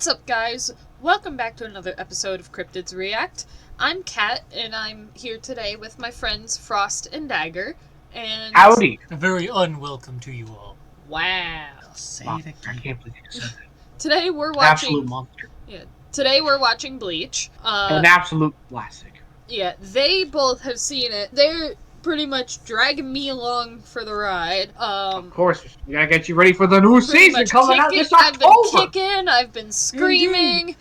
What's up, guys? Welcome back to another episode of Cryptids React. I'm Kat, and I'm here today with my friends Frost and Dagger. And howdy! Very unwelcome to you all. Wow. I'll say Oh, it again. I can't believe you said that. Today we're watching. Absolute monster. Yeah. Today we're watching Bleach. An absolute classic. Yeah, they both have seen it. They're pretty much dragging me along for the ride. Of course, we gotta get you ready for the new season coming out this I've October. been kicking, I've been screaming,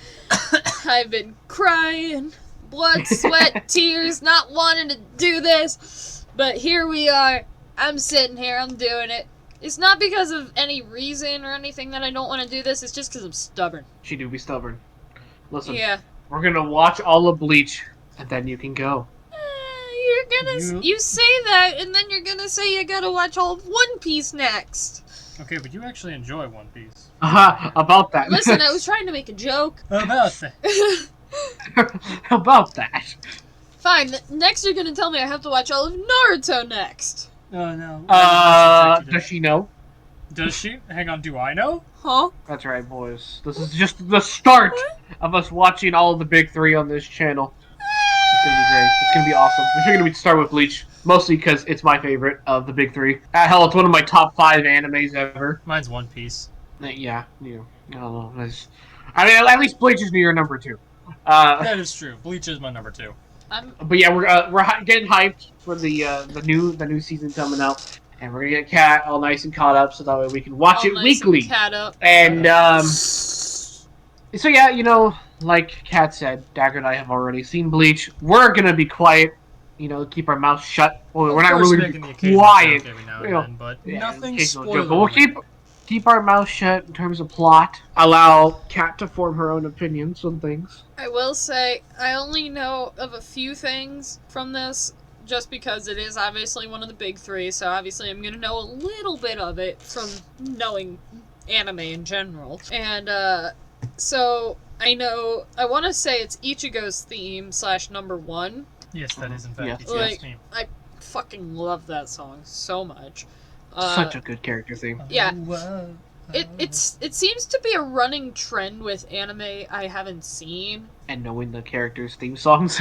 I've been crying, blood, sweat, tears, not wanting to do this. But here we are. I'm sitting here, I'm doing it. It's not because of any reason or anything that I don't want to do this, it's just because I'm stubborn. She do be stubborn. Listen, Yeah. we're gonna watch all of Bleach, and then you can go. You say that, and then you're gonna say you gotta watch all of One Piece next. Okay, but you actually enjoy One Piece. About that. Listen, I was trying to make a joke. About that. About that. Fine, next you're gonna tell me I have to watch all of Naruto next. Oh no. Does she know? Does she? Hang on, do I know? Huh? That's right, boys. This is just the start of us watching all of the big three on this channel. It's gonna be great. It's gonna be awesome. We're gonna start with Bleach, mostly because it's my favorite of the big three. Hell, it's one of my top 5 animes ever. Mine's One Piece. Yeah, I don't know. I mean, at least Bleach is your number 2. That is true. Bleach is my number 2. But yeah, we're getting hyped for the new season coming out, and we're gonna get Kat all nice and caught up, so that way we can watch it weekly. And so yeah, you know, like Kat said, Dagger and I have already seen Bleach. We're gonna be quiet, you know, keep our mouths shut. Well, we're not really gonna be quiet, every now you and know, then, but yeah, nothing joke, but we'll keep our mouths shut in terms of plot. Allow Kat to form her own opinions on things. I will say, I only know of a few things from this, just because it is obviously one of the big three, so obviously I'm gonna know a little bit of it from knowing anime in general. And, so, I want to say it's Ichigo's theme / number 1. Yes, that is in fact Yeah. Ichigo's theme. I fucking love that song so much. Such a good character theme. Yeah. It seems to be a running trend with anime I haven't seen. And knowing the characters' theme songs.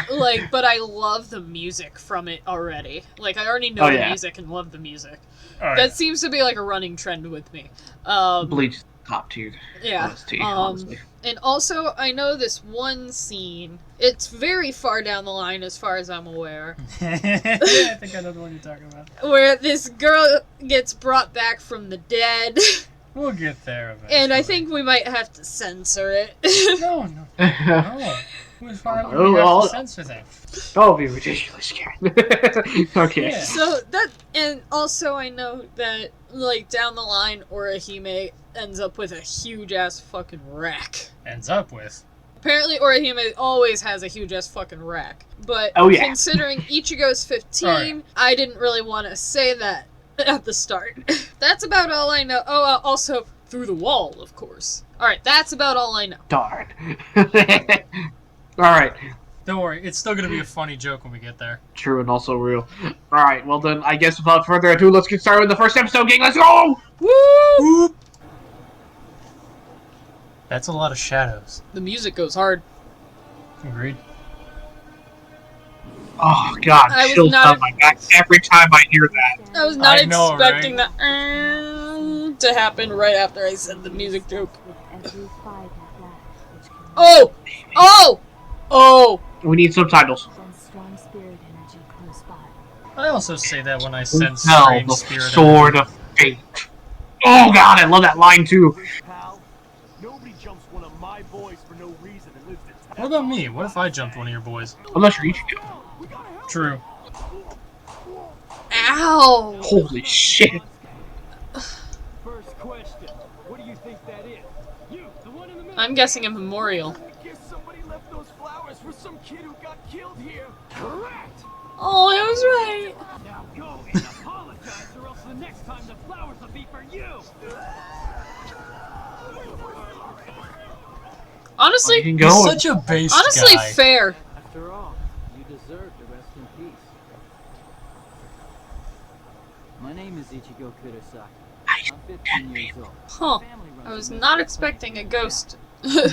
But I love the music from it already. Like, I already know the music and love the music. Oh, That seems to be like a running trend with me. Bleach top tier. Yeah. Honestly. And also, I know this one scene. It's very far down the line as far as I'm aware. I think I know the one you're talking about. Where this girl gets brought back from the dead. We'll get there eventually. And I think we might have to censor it. No. Why would we have to censor that? Don't be ridiculous, Kat. Okay. Yeah. So and also I know that, like, down the line, Orihime ends up with a huge ass fucking wreck. Ends up with. Apparently Orihime always has a huge ass fucking wreck. But considering Ichigo's 15, I didn't really want to say that at the start. That's about all I know. Oh, also, through the wall, of course. Alright, that's about all I know. Darn. Alright. Don't worry, it's still gonna be a funny joke when we get there. True and also real. Alright, well then, I guess without further ado, let's get started with the first episode, gang. Let's go! Woo! That's a lot of shadows. The music goes hard. Agreed. Oh god, chills down my back every time I hear that. I was not expecting that to happen right after I said the music joke. Oh! Oh! Oh! We need subtitles. I also say that when I sense Tell strange the spirit. sword of fate. Oh god, I love that line too. Nobody jumps one of my boys for no reason and lives in town. What about me? What if I jumped one of your boys? Unless you're Ichigo. True. Ow! Holy shit. First question. What do you think that is? You, the one in the middle. I'm guessing a memorial. I guess somebody left those flowers for some kid who got killed here. Correct. Oh, I was right. Now go and apologize, or else the next time the flowers will be for you. Honestly, he's such a base guy. Fair. After all, you deserve to rest in peace. My name is Ichigo Kurosaki. I'm 15 years old. Huh. I was not expecting a ghost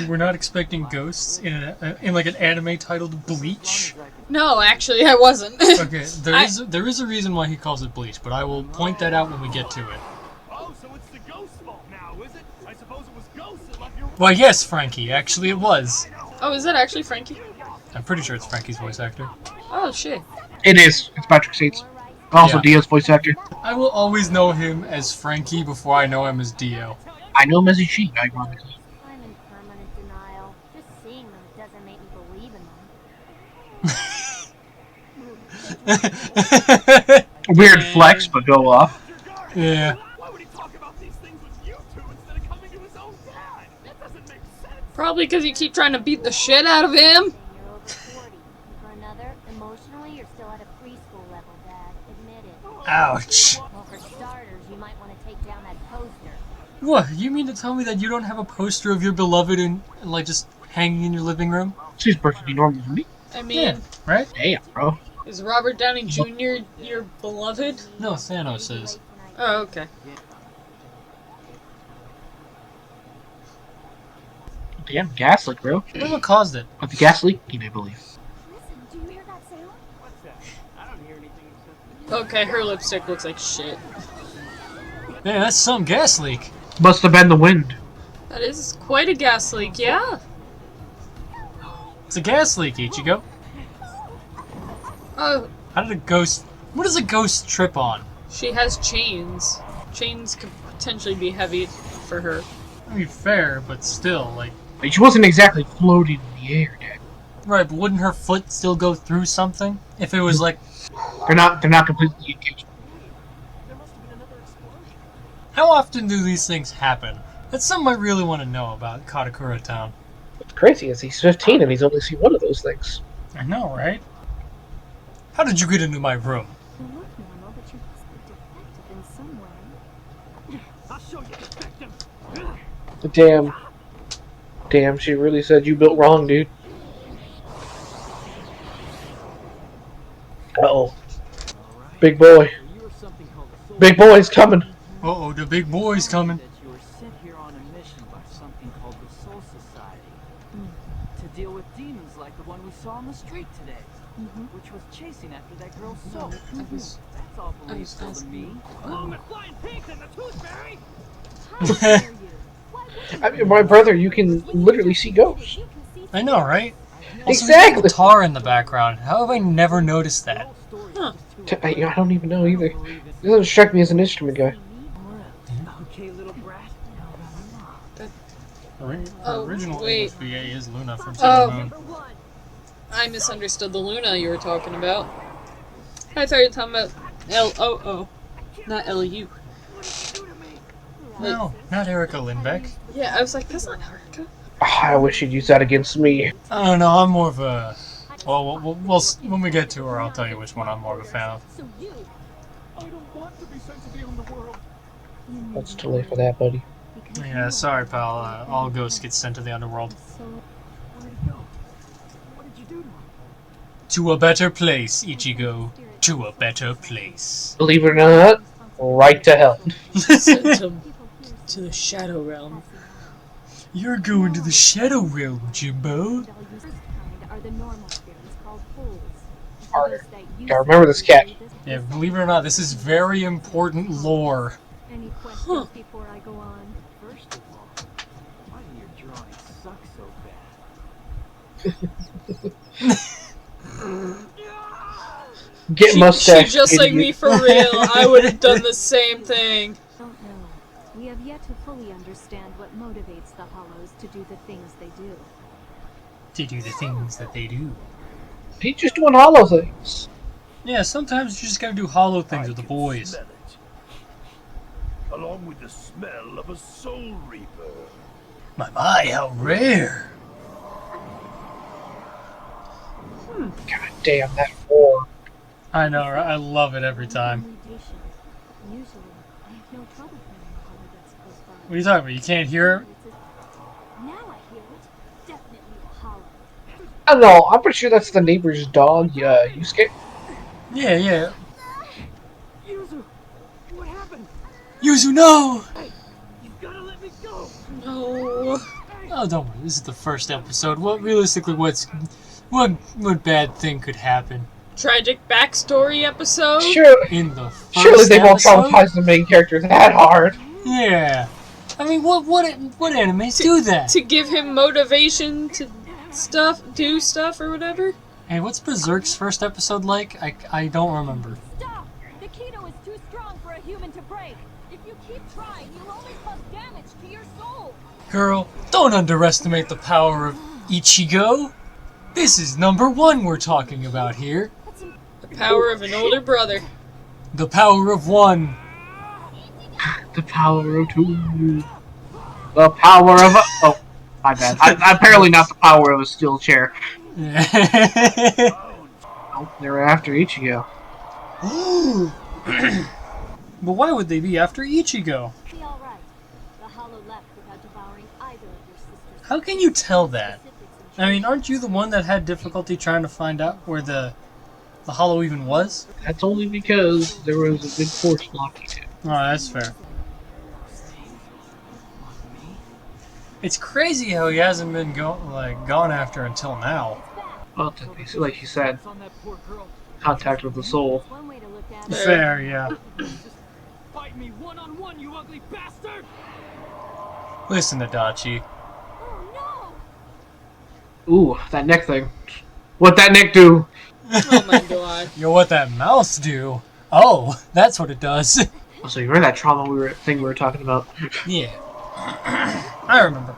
We're not expecting ghosts in like an anime titled Bleach. No, actually, I wasn't. Okay, there is a reason why he calls it Bleach, but I will point that out when we get to it. Oh, so it's the ghost's fault now, is it? I suppose it was ghosts that left your... Well, yes, Frankie. Actually, it was. Oh, is that actually Frankie? I'm pretty sure it's Frankie's voice actor. Oh, shit. It is. It's Patrick States. Also, Yeah. Dio's voice actor. I will always know him as Frankie before I know him as Dio. I know him as a she, ironically. I'm in permanent denial. Just seeing them doesn't make me believe in them. Weird flex, but go off. Yeah. Why would he talk about these things with you two instead of coming to his own dad? That doesn't make sense. Probably because you keep trying to beat the shit out of him. You're over 40. For another, emotionally, you're still at a preschool level, Dad. Admit it. Ouch. Well, for starters, you might want to take down that poster. What? You mean to tell me that you don't have a poster of your beloved and like just hanging in your living room? She's perfectly normal to me. I mean, Yeah, right? Damn, bro. is Robert Downey Jr. your beloved? No, Thanos is. Oh, okay. Damn, gas leak, bro. What caused it? But the gas leaking, I believe. Listen, do you hear that sound? What's that? I don't hear anything except... Okay, her lipstick looks like shit. Man, that's some gas leak. Must have been the wind. That is quite a gas leak, yeah. It's a gas leak, Ichigo. Oh, How did a ghost... What does a ghost trip on? she has chains. Chains could potentially be heavy for her. I mean, fair, but still, like... But she wasn't exactly floating in the air, Dad. Right, but wouldn't her foot still go through something? If it was like... They're not completely engaged. There must have been another explosion. How often do these things happen? That's something I really want to know about Katakura Town. What's crazy is he's 15 and he's only seen one of those things. I know, right? How did you get into my room? You look normal, but you must be defective in some way. I'll show you the victim. Damn, she really said you built wrong, dude. Uh-oh. Big boy. You were something called a soul. Big boy's coming. Uh-oh, the big boy's coming. That you were sent here on a mission by something called the Soul Society. To deal with demons like the one we saw on the street today. Which was chasing after that girl's soul. That's all believable to me. Along with flying pigs and the toothberry. How dare you? Why would you? I mean, my brother, you can literally see ghosts. You can see I know, right? Also, Exactly. there's a guitar in the background. How have I never noticed that? Huh. I don't even know either. It doesn't strike me as an instrument guy. Okay, little brat. Oh, original wait. OVA is Luna from Oh. Sailor Moon. I misunderstood the Luna you were talking about. I thought you were talking about L-O-O, not L-U. No, not Erica Lindbeck. Yeah, I was like, that's not Erica. I wish he'd use that against me. I don't know, I'm more of a... Well, when we get to her, I'll tell you which one I'm more of a fan of. so you. I don't want to be sent to the underworld. It's too late for that, buddy. Yeah, sorry, pal. All ghosts get sent to the underworld. Where'd he go? What did you do to him? To a better place, Ichigo. To a better place. Believe it or not, right to hell. Sent him to the Shadow Realm. You're going to the Shadow Realm, Jimbo. First kind are the normal spirits called fools. Harder. Those that you Gotta remember this cat. Yeah, believe it or not, this is very important lore. Any questions before I go on? First of all, why do your drawings suck so bad? Get mustache. She just like idiot. me for real. I would have done the same thing. Don't know. We have yet to fully understand what motivates the Hollows to do the things they do. To do the things that they do. He's just doing hollow things. Yeah, sometimes you just gotta do hollow things with the boys. Smell it. Along with the smell of a soul reaper. My, how rare. God damn, that roar. I know, right? I love it every time. Mutation. Usually, I have no trouble finding a hollow that's close by. What are you talking about? You can't hear it? Now I hear it. Definitely a hollow. I don't know, I'm pretty sure that's the neighbor's dog, Yusuke. Yeah. Yuzu, what happened? Yuzu, no! You've got to let me go. No. Hey, Oh, don't worry. This is the first episode. What bad thing could happen Tragic backstory episode? Sure. in the first Surely they won't episode? traumatize the main character that hard. Yeah. I mean, what animes do that? To give him motivation to do stuff or whatever? Hey, what's Berserk's first episode like? I don't remember. Stop! The Keto is too strong for a human to break. If you keep trying, you'll only cause damage to your soul. Girl, don't underestimate the power of Ichigo. This is number 1 we're talking about here. The power of an older brother. The power of 1. The power of 2. The power of a... Oh, my bad. Apparently not the power of a steel chair. Oh, they were after Ichigo. But why would they be after Ichigo? Be all right. The Hollow left without devouring either of your sisters. How can you tell that? I mean, aren't you the one that had difficulty trying to find out where the Hollow even was? That's only because there was a big force blocking it. Oh, that's fair. It's crazy how he hasn't been gone after until now. Well, like you said, contact with the soul. One way to look at it. Fair, yeah. Fight me one-on-one, you ugly bastard! Listen, Adachi. Oh Ooh, that neck thing. What'd that neck do? Oh my god. Yo, what that mouse do? Oh, that's what it does. Oh, so you remember that trauma we were talking about? Yeah. I remember.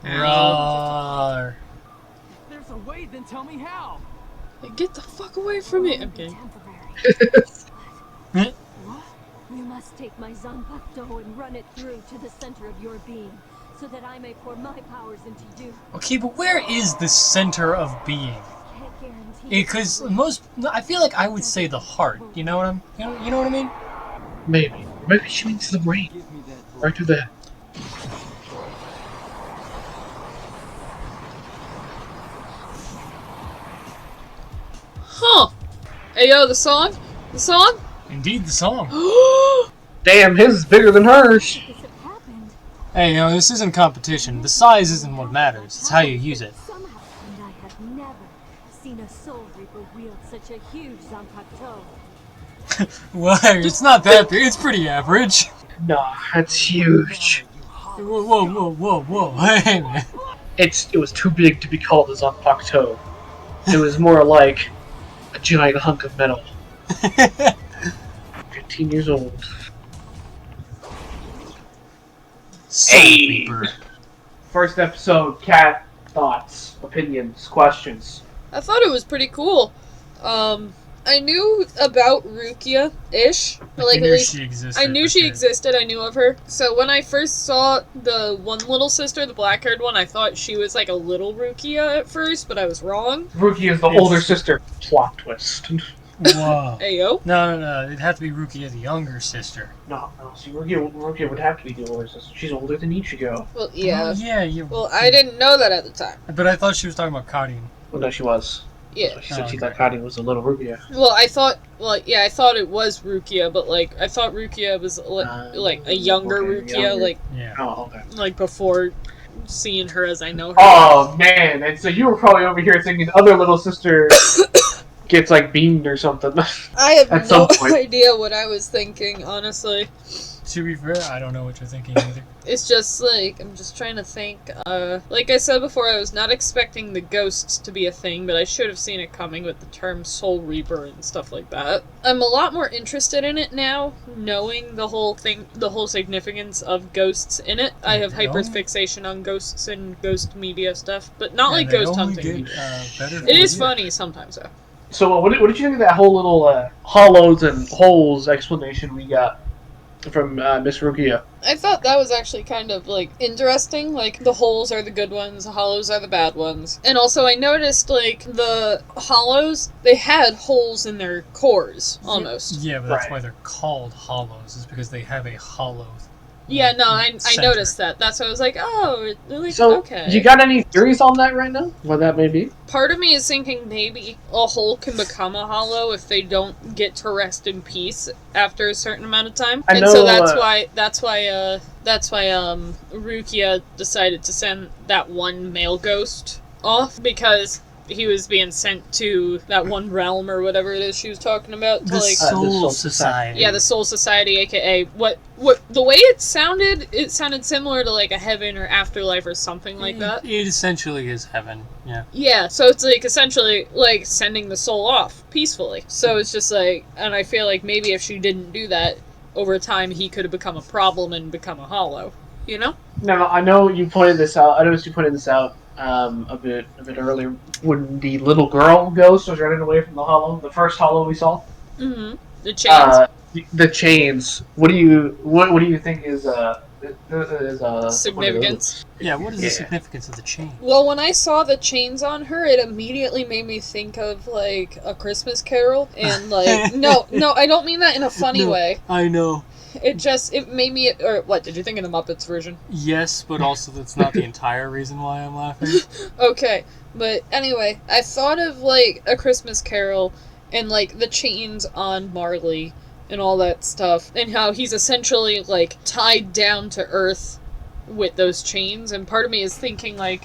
Rawr. If there's a way, then tell me how! Hey, get the fuck away from me. Okay. Hmm? You must take my Zanpakuto and run it through to the center of your being, so that I may pour my powers into you. Okay, but where is the center of being? Can't guarantee. Because I feel like I would say the heart. You know what you know what I mean? Maybe. Maybe she means the brain. Give me that Right to the... Huh. Hey yo, the song? The song? Indeed, the song. Damn, his is bigger than hers. This have happened Hey, this isn't competition. The size isn't what matters. It's how you use it. somehow, and I have never seen a Soul Reaper wield such a huge Zanpakuto. Well, it's not that big. It's pretty average. No, that's huge. Whoa. Hey, man. It was too big to be called a Zanpakuto. It was more like a giant hunk of metal. 15 years old. Hey! First episode, Cat, thoughts, opinions, questions. I thought it was pretty cool. I knew about Rukia-ish. Like, at least she existed. I knew for she sure. existed, I knew of her. So when I first saw the one little sister, the black-haired one, I thought she was like a little Rukia at first, but I was wrong. Ruki is the Yes. older sister. Plot twist. Whoa. Ayo. No. It'd have to be Rukia, the younger sister. No. See, Ruki would have to be the older sister. She's older than Ichigo. Well, yeah. Oh, yeah. You. Well, I didn't know that at the time. But I thought she was talking about Karin. Well, no, she was. Yeah. So she said Oh, she okay. thought Kadi was a little Rukia. Well, I thought it was Rukia, but like, I thought Rukia was like a younger okay, Rukia, younger. Yeah. Oh, okay. like before seeing her as I know her. Oh, man. And so you were probably over here thinking other little sister gets, like, beamed or something. I have At no some point. idea what I was thinking, honestly. To be fair, I don't know what you're thinking either. It's just like, I'm just trying to think. Like I said before, I was not expecting the ghosts to be a thing, but I should have seen it coming with the term Soul Reaper and stuff like that. I'm a lot more interested in it now, knowing the whole thing, the whole significance of ghosts in it. I have They hyperfixation on ghosts and ghost media stuff, but not like And they ghost only hunting. get, better It is for you. funny sometimes, though. So, what did you think of that whole little hollows and holes explanation we got from Miss Rukia? I thought that was actually kind of, like, interesting. Like, the holes are the good ones, the hollows are the bad ones. And also, I noticed, like, the hollows, they had holes in their cores, almost. Yeah, but that's Right. why they're called hollows, is because they have a hollow Yeah, no, I noticed that. That's why I was like, oh, like, So, okay. you got any theories on that right now? What that may be? Part of me is thinking maybe a hole can become a hollow if they don't get to rest in peace after a certain amount of time. I know, so that's why Rukia decided to send that one male ghost off, because he was being sent to that one realm or whatever it is she was talking about. The Soul Society. Yeah, the Soul Society, aka what the way it sounded similar to like a heaven or afterlife or something like that. It essentially is heaven, yeah. Yeah, so it's like essentially like sending the soul off peacefully. So it's just like, and I feel like maybe if she didn't do that, over time he could have become a problem and become a hollow. You know? No, I know you pointed this out. I noticed you pointed this out a bit earlier when the little girl ghost was running away from the hollow, the first hollow we saw. Mm-hmm. The chains. The chains. What do you think is significance? Yeah, what is the significance of the chain? Well, when I saw the chains on her, it immediately made me think of like A Christmas Carol, and like no, I don't mean that in a funny way. I know. It made me, or what, did you think of the Muppets version? Yes, but also that's not the entire reason why I'm laughing. Okay, but anyway, I thought of, like, A Christmas Carol, and, like, the chains on Marley, and all that stuff, and how he's essentially, like, tied down to Earth with those chains, and part of me is thinking, like,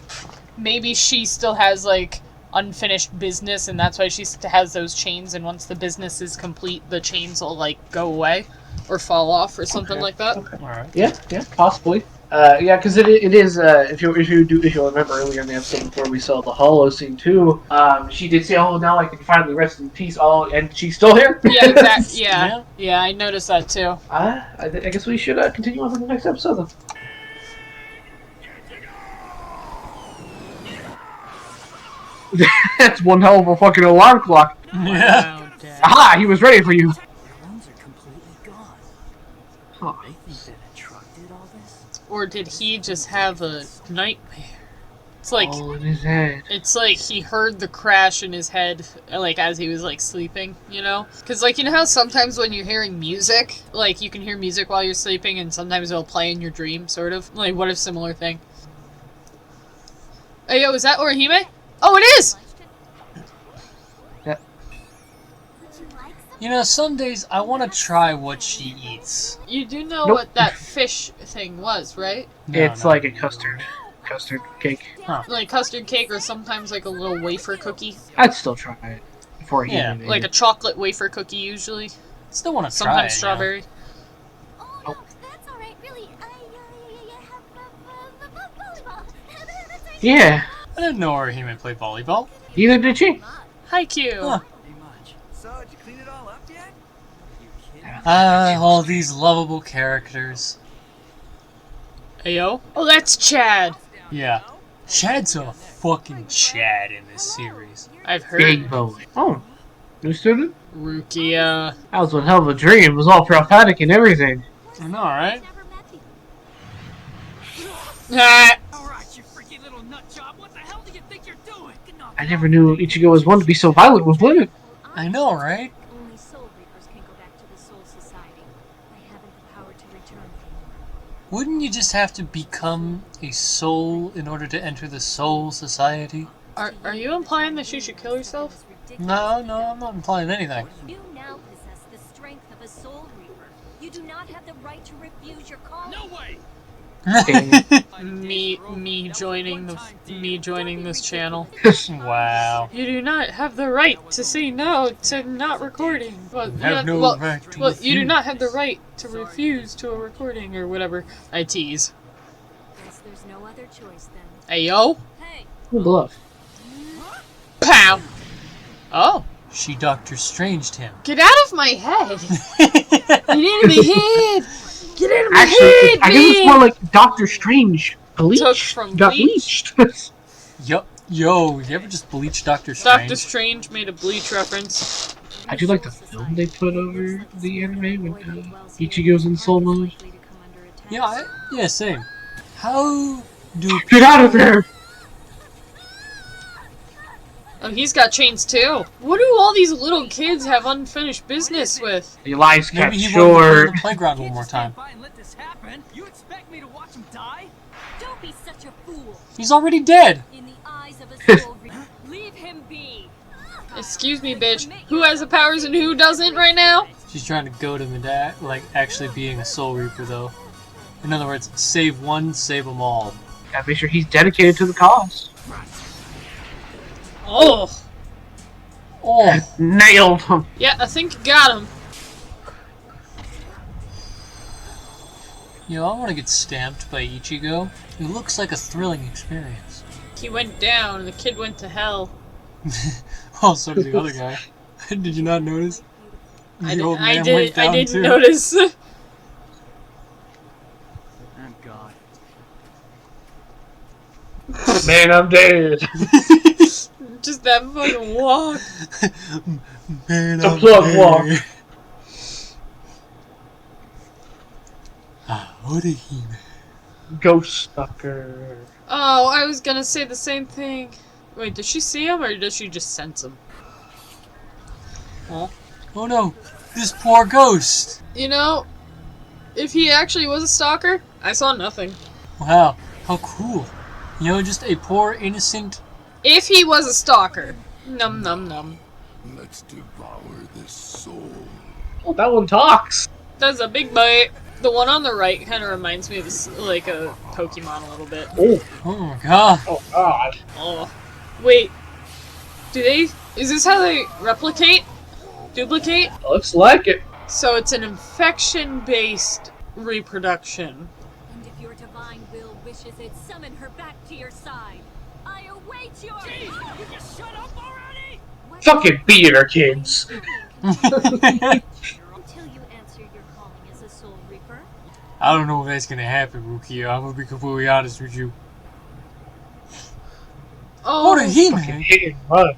maybe she still has, like, unfinished business, and that's why she has those chains, and once the business is complete, the chains will, like, go away. Or fall off, or something like that. Okay. All right. Yeah, possibly. Yeah, because it is. If you remember earlier in the episode before we saw the hollow scene too, she did say, "Oh, now I can finally rest in peace." Oh, and she's still here. Yeah, exactly. Yeah, I noticed that too. I guess we should continue on with the next episode then. That's one hell of a fucking alarm clock. Yeah. Wow, Aha! He was ready for you. Huh. I think that a truck did all this. Or did he just have a nightmare? It's like all in his head. It's like he heard the crash in his head, like as he was like sleeping, you know? Because like you know how sometimes when you're hearing music, like you can hear music while you're sleeping, and sometimes it'll play in your dream, sort of. Like what if similar thing? Hey yo, is that Orihime? Oh, it is. You know, some days I want to try what she eats. You do know what that fish thing was, right? It's like a custard cake. Huh. Like custard cake, or sometimes like a little wafer cookie. I'd still try it before he Yeah, like a chocolate wafer cookie usually. Still want to try Sometimes it, strawberry. Yeah. Oh, no, that's alright, really. I have volleyball. Yeah. I didn't know Orihime played volleyball. Neither did she. Haikyuu. Huh. Pretty much. So, did you clean it all up yet? You kidding? All these lovable characters. Ayo? Oh, that's Chad. Yeah. Chad's a fucking Chad in this series. I've heard. Big boy. Oh, new student? Rukia. That was one hell of a dream. It was all prophetic and everything. I know, right? Ah, Alright, you freaky little nut job. What the hell do you think you're doing? I never knew Ichigo was one to be so violent with women. I know, right? Only soul reapers can go back to the Soul Society. I haven't the power to return. Wouldn't you just have to become a soul in order to enter the Soul Society? are you implying that she should kill herself? No, I'm not implying anything. You now possess the strength of a soul reaper. You do not have the right to refuse your calling. No way! Me joining this channel. Wow. You do not have the right to say no to not recording. Well, Have no well, right to well, you do refuse. not have the right to refuse to a recording or whatever. I tease. Guess there's no other choice then. Hey yo. Hey, Good luck. Pow. Oh. She Doctor Stranged him. Get out of my head. Get out of my head. Get out of my Actually, head, I guess it's more like Doctor Strange. Bleach. Took from Got Bleach. bleached. Yo, you ever just bleach Doctor Strange? Doctor Strange made a Bleach reference. I do like the film they put over the anime when Ichigo's in soul mode. Yeah, same. How do Get out of there! Oh, he's got chains too. What do all these little kids have unfinished business with? Your life's cut Maybe he wanted to play short. on the playground one more time. And let this happen. You expect me to watch him die? Don't be such a fool. He's already dead. In the eyes of a soul reaper, leave him be. Excuse me, bitch. Who has the powers and who doesn't right now? She's trying to goad him into like actually being a Soul Reaper, though. In other words, save one, save them all. Gotta make sure he's dedicated to the cause. Oh. Oh, Nailed him. Yeah, I think you got him. you know, I want to get stamped by Ichigo. It looks like a thrilling experience. He went down and the kid went to hell. Oh, so did the other guy. Did you not notice? I The old man did. went down I didn't too. notice. Oh, God. Man, I'm dead. Just that fucking walk. Man, The I'm plug dead. walk. Ah, what a he-man. Ghost Sucker. Oh, I was gonna say the same thing. Wait, does she see him or does she just sense him? Huh? Oh no, this poor ghost. You know, if he actually was a stalker, I saw nothing. Wow, how cruel. You know, just a poor innocent. If he was a stalker. Num num num. Let's devour this soul. Oh, that one talks. That's a big bite. The one on the right kind of reminds me of like a Pokemon a little bit. Oh, Oh my god. oh God. Oh. Wait. Do they... Is this how they replicate? Duplicate? Looks like it. So it's an infection-based reproduction. And if your divine will wishes it, summon her back to your side. I await your... Jeez, you just shut up already? What Fucking beat her, kids. until you answer your calling as a soul reaper. I don't know if that's gonna happen, Rukia. I'm gonna be completely honest with you. Oh, What a Fucking he-man. hit and run.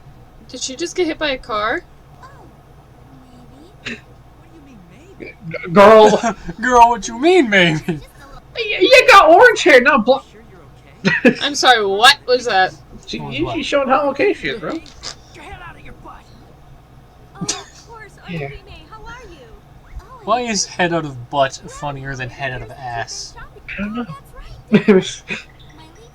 did she just get hit by a car? Oh, maybe. What do you mean, maybe? Girl, Girl, what you mean, maybe? you got orange hair, not black. Sure you're okay? I'm sorry, what was that? She's showing how okay she is, bro. Get your head out of your butt. Oh, of course. Yeah. Orihime, how are you? Oh, Why is head out of butt funnier than head out of ass? I don't know. That's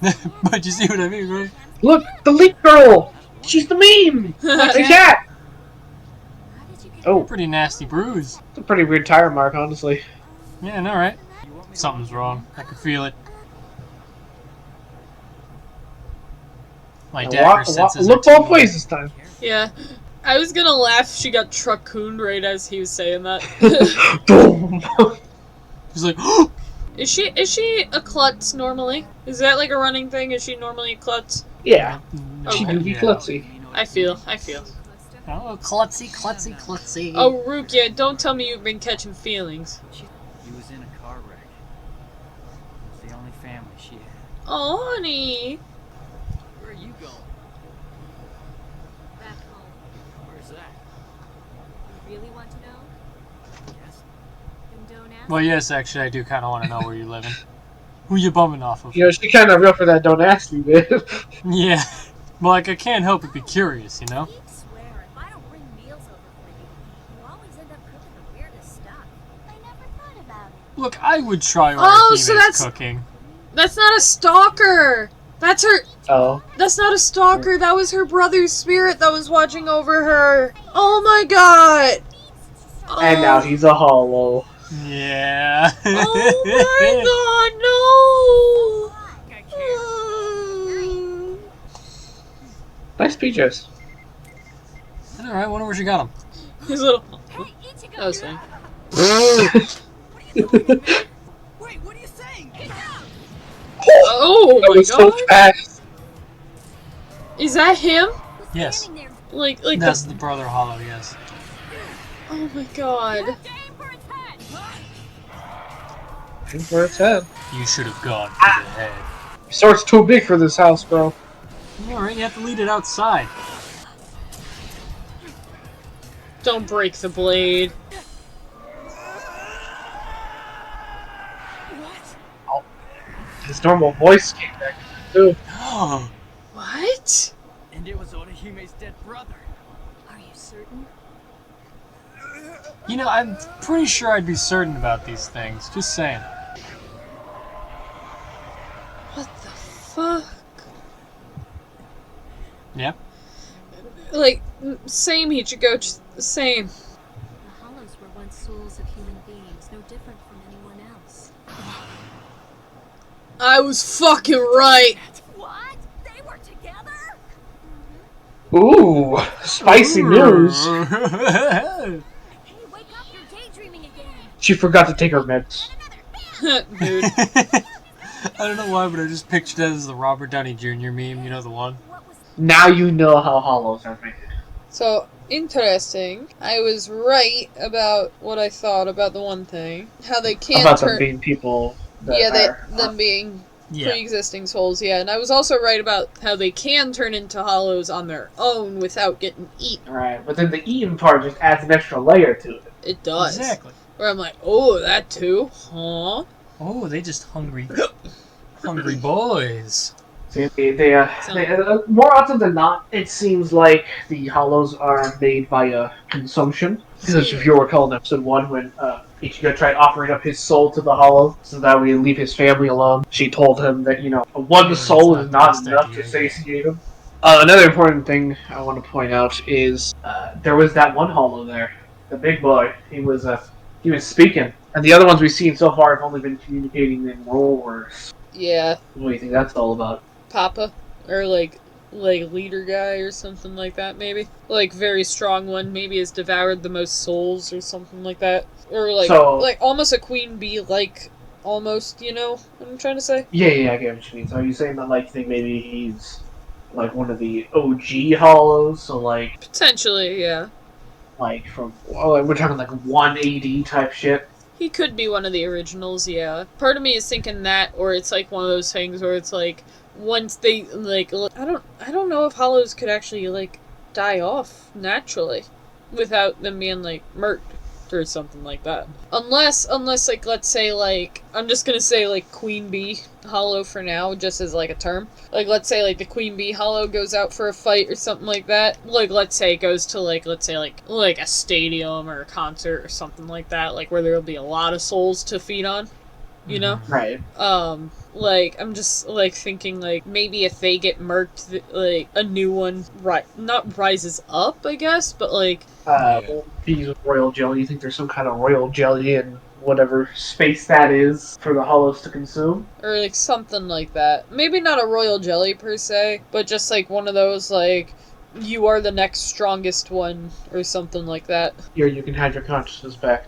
right. But you see what I mean, right? Look, the leak girl. She's the meme. Like the cat. How did you get Oh, Pretty nasty bruise. it's a pretty weird tire mark, honestly. Yeah, no, right? You want me to Something's wrong. I can feel it. My Now dagger senses look are both too- ways this time. Yeah. I was gonna laugh if she got truck-cooned right as he was saying that. Boom. He's like, Is she a klutz normally? Is that like a running thing? Is she normally a klutz? Yeah, no, she Okay. do be yeah. klutzy. I feel. Oh, klutzy, klutzy, klutzy. Oh, Rukia, don't tell me you've been catching feelings. He was in a car wreck. It was the only family she had. Oh, honey. Where are you going? back home? Where's that? You really want to know? Yes. Then don't ask. Well, yes, actually, I do kind of want to know where you're living. Who you bumming off of? You know, she kind of real for that. Don't ask me, man. Yeah. Well, like, I can't help but be curious, you know? I swear, if I don't bring meals over for you, you always end up cooking the weirdest stuff. I never thought about it. Look, I would try Oh, Orihime's so that's- cooking. That's not a stalker. That's her. Oh, That's not a stalker. That was her brother's spirit that was watching over her. Oh my god. and now he's a hollow. Yeah. Oh my god, no. Nice peaches. Alright, wonder where she got him. His little. Hey, Ichigo, That was you're fine. Wait, what are you saying? Oh That my was so god. fast. Is that him? Yes. standing there. Like That's the. the brother hollow, yes. Oh my god. Game for its head. Aim for its head. You should have gone for the head. Your sword's too big for this house, bro. Alright, you have to lead it outside. Don't break the blade. His normal voice came back too. Oh, What? And it was Odahime's dead brother. Are you certain? You know, I'm pretty sure I'd be certain about these things. Just saying. What the fuck? Yeah? Like, same Ichigo, just same. The hollows were once souls of human beings, no different from anyone else. I was fucking right. What? They were together? Ooh, spicy news. Hey, wake up, you're daydreaming again. She forgot to take her meds. Dude. I don't know why, but I just pictured that as the Robert Downey Jr. meme, you know the one? Now you know how hollows are made. So, interesting. I was right about what I thought about the one thing. How they can't About them turn... being people that Yeah, are... them being Yeah. pre-existing souls, yeah. And I was also right about how they can turn into hollows on their own without getting eaten. Right, but then the eating part just adds an extra layer to it. It does. Exactly. Where I'm like, oh, that too? Huh? Oh, they just hungry. Hungry boys. See, more often than not, it seems like the hollows are made via consumption. Because if you recall in episode 1, when Ichigo tried offering up his soul to the hollow so that we leave his family alone, she told him that, one soul is not enough to satiate him. Another important thing I want to point out is there was that one hollow there, the big boy. He was speaking, and the other ones we've seen so far have only been communicating in role words. Yeah. What do you think that's all about? Papa? Or like leader guy or something like that, maybe? Like, very strong one, maybe has devoured the most souls or something like that. Or like almost a queen bee, like, almost, you know what I'm trying to say? Yeah, I get what you mean. So are you saying that, like, you think maybe he's, like, one of the OG hollows? So, like... Potentially, yeah. Like, we're talking, like, 180 type shit? He could be one of the originals, yeah. Part of me is thinking that, or it's like one of those things where it's like, once they, like, I don't know if hollows could actually, like, die off naturally without them being, like, murked or something like that. Unless, like, let's say, like, I'm just gonna say, like, Queen Bee hollow for now, just as, like, a term. Like, let's say, like, the Queen Bee hollow goes out for a fight or something like that. Like, let's say it goes to, like, let's say, like a stadium or a concert or something like that, like, where there'll be a lot of souls to feed on, you know? Right. Like, I'm just, like, thinking, like, maybe if they get murked, like, a new one, not rises up, I guess, but, like... Bees with royal jelly, you think there's some kind of royal jelly in whatever space that is for the hollows to consume? Or, like, something like that. Maybe not a royal jelly, per se, but just, like, one of those, like, you are the next strongest one, or something like that. Here, you can have your consciousness back.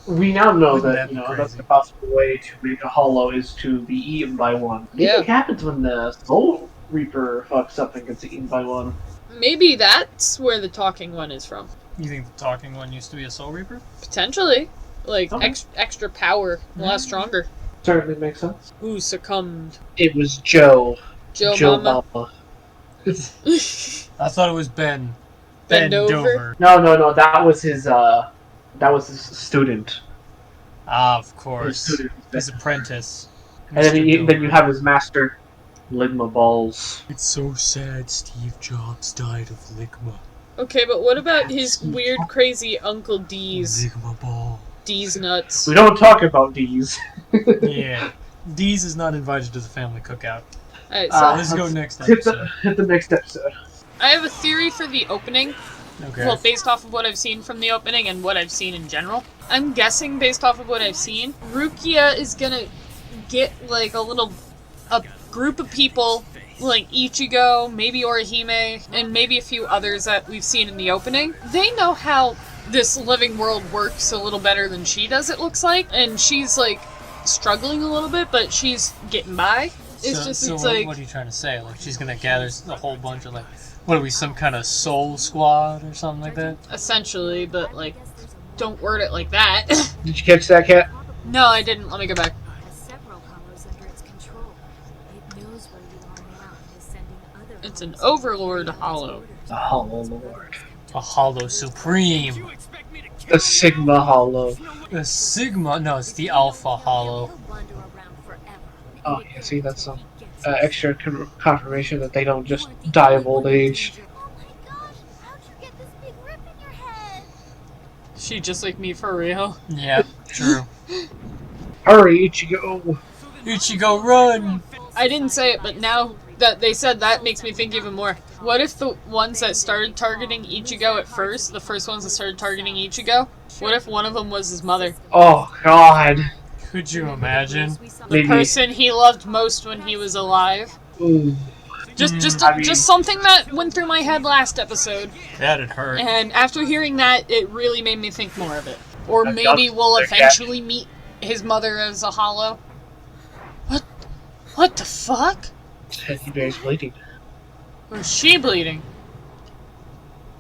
We now know that, that's the possible way to make a hollow is to be eaten by one. What do you think happens when the Soul Reaper fucks up and gets eaten by one? Maybe that's where the talking one is from. You think the talking one used to be a Soul Reaper? Potentially. Like, extra power, a lot stronger. Certainly makes sense. Who succumbed? It was Joe. Joe Mama. I thought it was Ben. Bendover. No, that was his student. Ah, of course. His apprentice. And then you have his master, Ligma Balls. It's so sad Steve Jobs died of Ligma. Okay, but what about his weird, crazy Uncle D's? Ligma Ball. D's nuts. We don't talk about D's. Yeah. D's is not invited to the family cookout. Alright, so let's go next episode. Hit the next episode. I have a theory for the opening. Okay. Well, based off of what I've seen from the opening and what I've seen in general. I'm guessing, based off of what I've seen, Rukia is gonna get, like, a group of people, like Ichigo, maybe Orihime, and maybe a few others that we've seen in the opening. They know how this living world works a little better than she does, it looks like. And she's, like, struggling a little bit, but she's getting by. What are you trying to say? Like, she's gonna gather a whole bunch of, like, what are we, some kind of soul squad or something like that? Essentially, but, like, don't word it like that. Did you catch that, Cat? No, I didn't. Let me go back. It's an Overlord Hollow. A Hollow Lord. A Hollow Supreme. A Sigma Hollow. A Sigma? No, it's the Alpha Hollow. Oh, yeah, see, that's some extra confirmation that they don't just die of old age. Oh my gosh, how'd you get this big rip in your head? She just like me for real. Yeah, true. Hurry, Ichigo! Ichigo, run! I didn't say it, but now that they said that makes me think even more. What if the ones that started targeting Ichigo at first, the first ones that started targeting Ichigo, what if one of them was his mother? Oh, God. Could you imagine? The Maybe. person he loved most when he was alive. Ooh. Just something that went through my head last episode. That'd hurt. And after hearing that, it really made me think more of it. Or I've maybe got we'll the eventually meet his mother as a hollow. What the fuck? Teddy bear's bleeding. Or is she bleeding?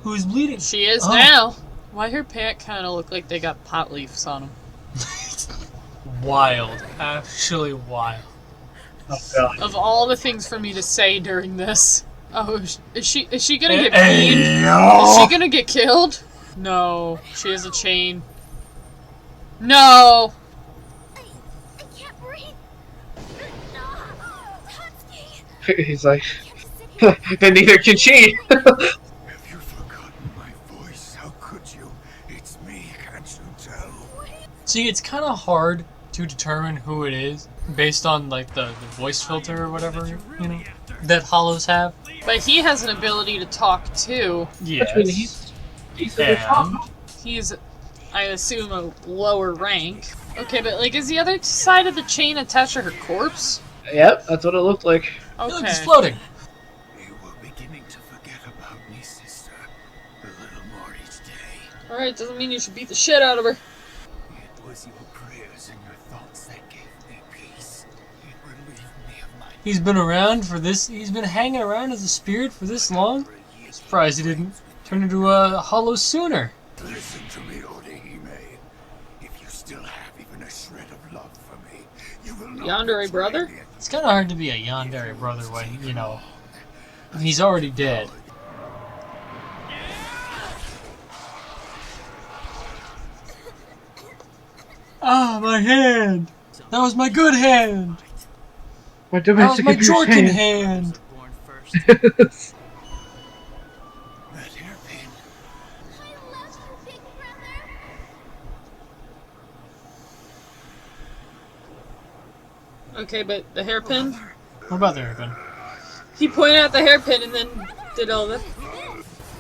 Who's bleeding? She is Oh. now. Why her pants kind of look like they got pot leaves on them? Wild. Actually wild. Oh, God. Of all the things for me to say during this. Oh, is she gonna get beat? Is she gonna get killed? No, she has a chain. No! I can't breathe. No, Tatsuki. He's like, I can't sit here. then neither can she! Have you forgotten my voice? How could you? It's me, can't you tell? See, it's kind of hard to determine who it is based on like the voice filter or whatever, you know, that hollows have. But he has an ability to talk too. Yes. Which means he's a And He's, I assume, a lower rank. Okay, but like, is the other side of the chain attached to her corpse? Yep, that's what it looked like. look, Okay. it's floating. You were beginning to forget about me, sister. A little more each day. Alright, doesn't mean you should beat the shit out of her. It was your prayers and your thoughts that gave me peace. It relieved me of my He's been around for this. He's been hanging around as a spirit for this long. Surprised he didn't turn into a hollow sooner. Listen to me, Orihime. If you still have even a shred of love for me, you will not Yandere betray brother? me. It's kind of hard to be a yandere brother when, you know, he's already dead. Ah, my hand! That was my good hand! My That was domestic my abuse Jorkin hand. hand! Born first. That hairpin. I love you, big brother. Okay, but the hairpin? What about the hairpin? He pointed at the hairpin and then did all the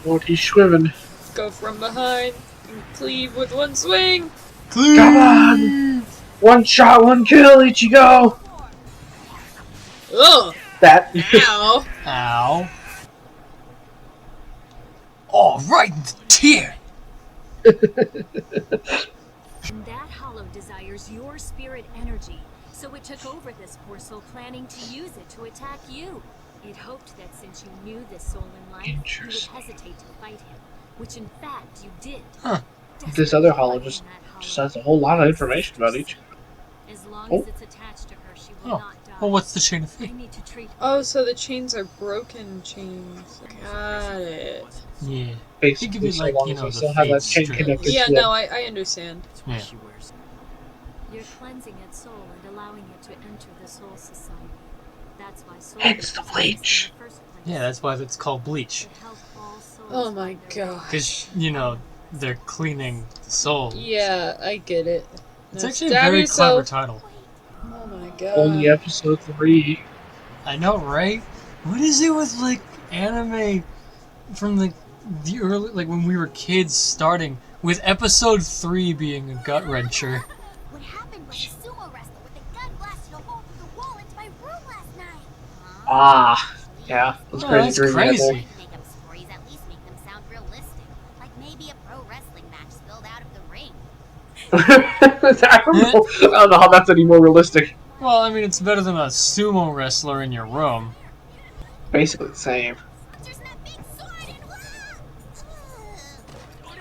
What he's swimming. go from behind and cleave with one swing. Come on! One shot, one kill, Ichigo! Ugh! That. Ow! Ow. Oh, right in the tear! And that hollow desires your spirit energy, so it took over this poor soul, planning to use it to attack you. It hoped that since you knew this soul in life, you would Interesting. hesitate to fight him, which in fact you did. Huh. This other hollow just has a whole lot of information about each. As long Oh. as it's attached to her, she will Oh. not die. Well, what's the chain of I fate? need to treat her. Oh, so the chains are broken chains. Got it. Yeah. Basically, Think of it so like, long you as know, they the still have that fate chain strip. connected Yeah, to no, it. I understand. That's why Yeah. she wears it. You're cleansing its soul and allowing it to enter the soul society. That's why soul It's the exists Bleach. in the first place. Yeah, that's why it's called Bleach. To help all souls Oh my find their way. god. Because, you know, they're cleaning the soul. Yeah, I get it. It's Now actually a stab very yourself. clever title. Oh my god. Only episode 3. I know, right? What is it with, like, anime from, the early, like, when we were kids starting, with episode 3 being a gut-wrencher? What happened was a sumo wrestler with a gun blasted a hole through the wall into my room last night. Ah, yeah. That's Oh, crazy. that's dream crazy. level. Make up stories, at least make them sound realistic. Like maybe a pro wrestling match spilled out of the ring. I don't know how that's any more realistic. Well, I mean, it's better than a sumo wrestler in your room. Basically the same. There's that big sword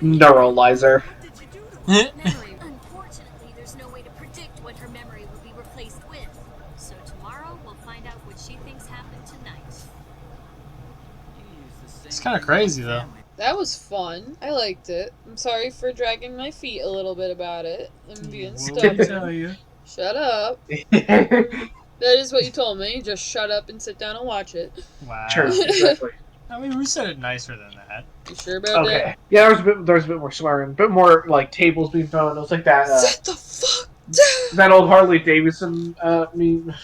and Neuralizer. Memory. Unfortunately, there's no way to predict what her memory will be replaced with. So tomorrow we'll find out what she thinks happened tonight. It's kind of crazy, though. That was fun. I liked it. I'm sorry for dragging my feet a little bit about it and being What did I stubborn. tell you? Shut up. That is what you told me. Just shut up and sit down and watch it. Wow. Sure, exactly. I mean, we said it nicer than that. You sure about that? Okay. Yeah, there was a bit more swearing, a bit more like tables being thrown. It was like that. Sit the fuck down! That old Harley Davidson. You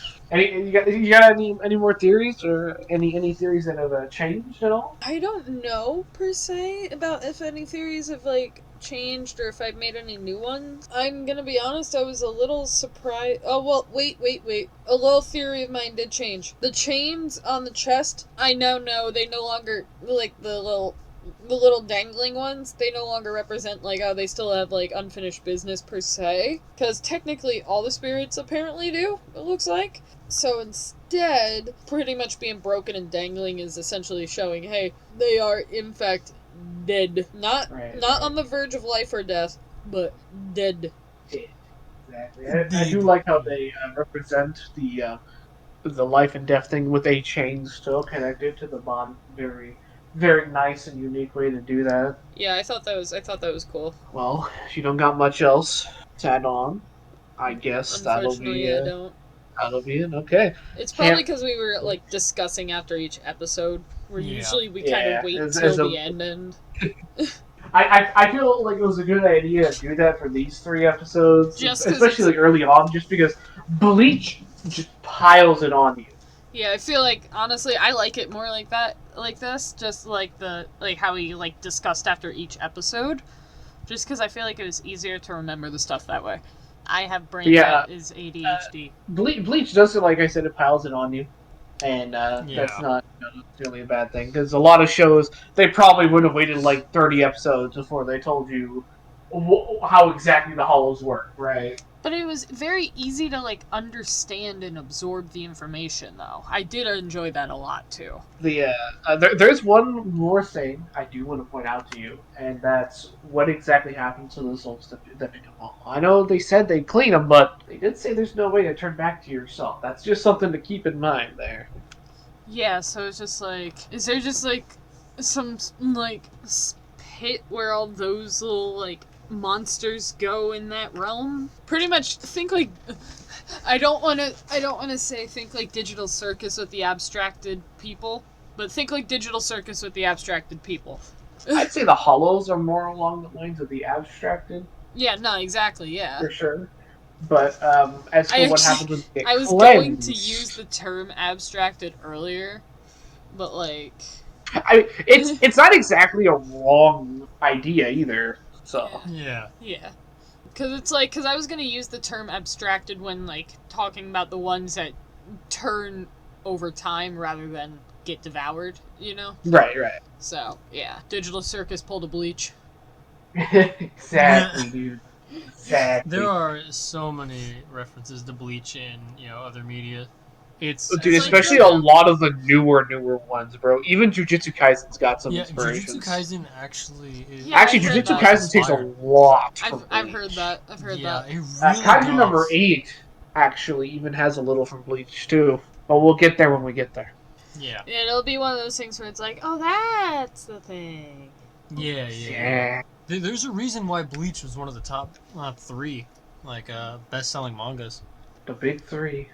got any more theories or any theories that have changed at all? I don't know per se about if any theories have like changed or if I've made any new ones. I'm gonna be honest, I was a little surprised. Oh well, wait. A little theory of mine did change. The chains on the chest, I now know they no longer like the little dangling ones, they no longer represent, like, oh, they still have, like, unfinished business per se. Because technically all the spirits apparently do, it looks like. So instead, pretty much being broken and dangling is essentially showing, hey, they are, in fact, dead. Not on the verge of life or death, but dead. Exactly. I do like how they represent the life and death thing with a chain still connected to the body. Very, very nice and unique way to do that. Yeah, I thought that was cool. Well, if you don't got much else to add on, I guess that'll be I don't. That'll be it. Okay. It's probably because we were like discussing after each episode. Where usually we kind of wait till the end. I feel like it was a good idea to do that for these 3 episodes, especially like early on, just because Bleach just piles it on you. Yeah, I feel like honestly, I like it more like that, like this, just like how we like discussed after each episode, just because I feel like it was easier to remember the stuff that way. I have brain that is ADHD. Bleach does it, like I said, it piles it on you, and that's not really a bad thing, because a lot of shows, they probably would have waited like 30 episodes before they told you how exactly the hollows work, right? But it was very easy to like understand and absorb the information, though. I did enjoy that a lot too. There's one more thing I do want to point out to you, and that's what exactly happens to the souls that become hollow. I know they said they clean them, but they did say there's no way to turn back to yourself. That's just something to keep in mind there. Yeah, so it's just like, is there just like some like pit where all those little like monsters go in that realm? Pretty much think like I don't want to say think like Digital Circus with the abstracted people, but think like Digital Circus with the abstracted people. I'd say the hollows are more along the lines of the abstracted. Yeah, no, exactly, yeah. For sure. But as for what happens with the I was going to use the term abstracted earlier, but like it's not exactly a wrong idea either. So yeah. Because I was gonna use the term abstracted when like talking about the ones that turn over time rather than get devoured, you know? Right. So yeah, Digital Circus pulled a Bleach. Exactly, dude. Exactly. There are so many references to Bleach in other media. Especially a lot of the newer ones, bro. Even Jujutsu Kaisen's got some inspirations. Jujutsu Kaisen actually is... Jujutsu Kaisen takes a lot from I've heard that. It really Kaisen number 8 actually even has a little from Bleach too. But we'll get there when we get there. Yeah. It'll be one of those things where it's like, oh, that's the thing. Yeah. There's a reason why Bleach was one of the top 3 best-selling mangas. The big 3.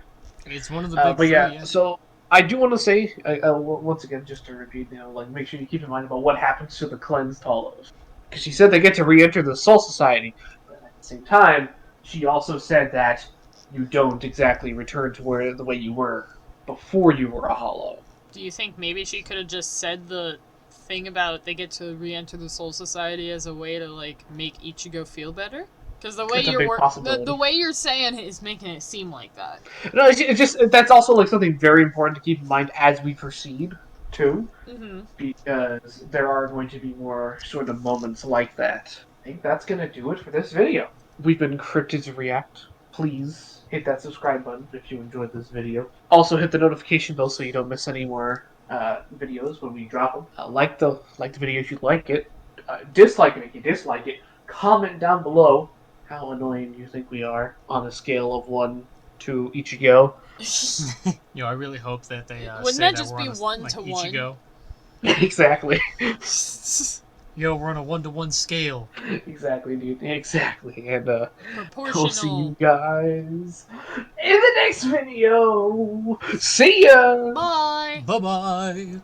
It's one of the big 3. Yeah. So I do want to say once again, just to repeat, make sure you keep in mind about what happens to the cleansed hollows, because she said they get to re-enter the Soul Society, but at the same time, she also said that you don't exactly return to the way you were before you were a hollow. Do you think maybe she could have just said the thing about they get to re-enter the Soul Society as a way to like make Ichigo feel better? Because the way you're saying it is making it seem like that. No, it's just that's also like something very important to keep in mind as we proceed too, because there are going to be more sort of moments like that. I think that's gonna do it for this video. We've been Cryptids React. Please hit that subscribe button if you enjoyed this video. Also hit the notification bell so you don't miss any more videos when we drop them. Like the video if you like it. Dislike it if you dislike it. Comment down below how annoying you think we are on a scale of 1 to Ichigo. I really hope that they wouldn't say that just be 1 to 1? Ichigo. Exactly. Yo, we're on a 1-to-1 scale. Exactly, dude. Exactly. And we'll see Proportional. you guys in the next video. See ya. Bye. Bye-bye.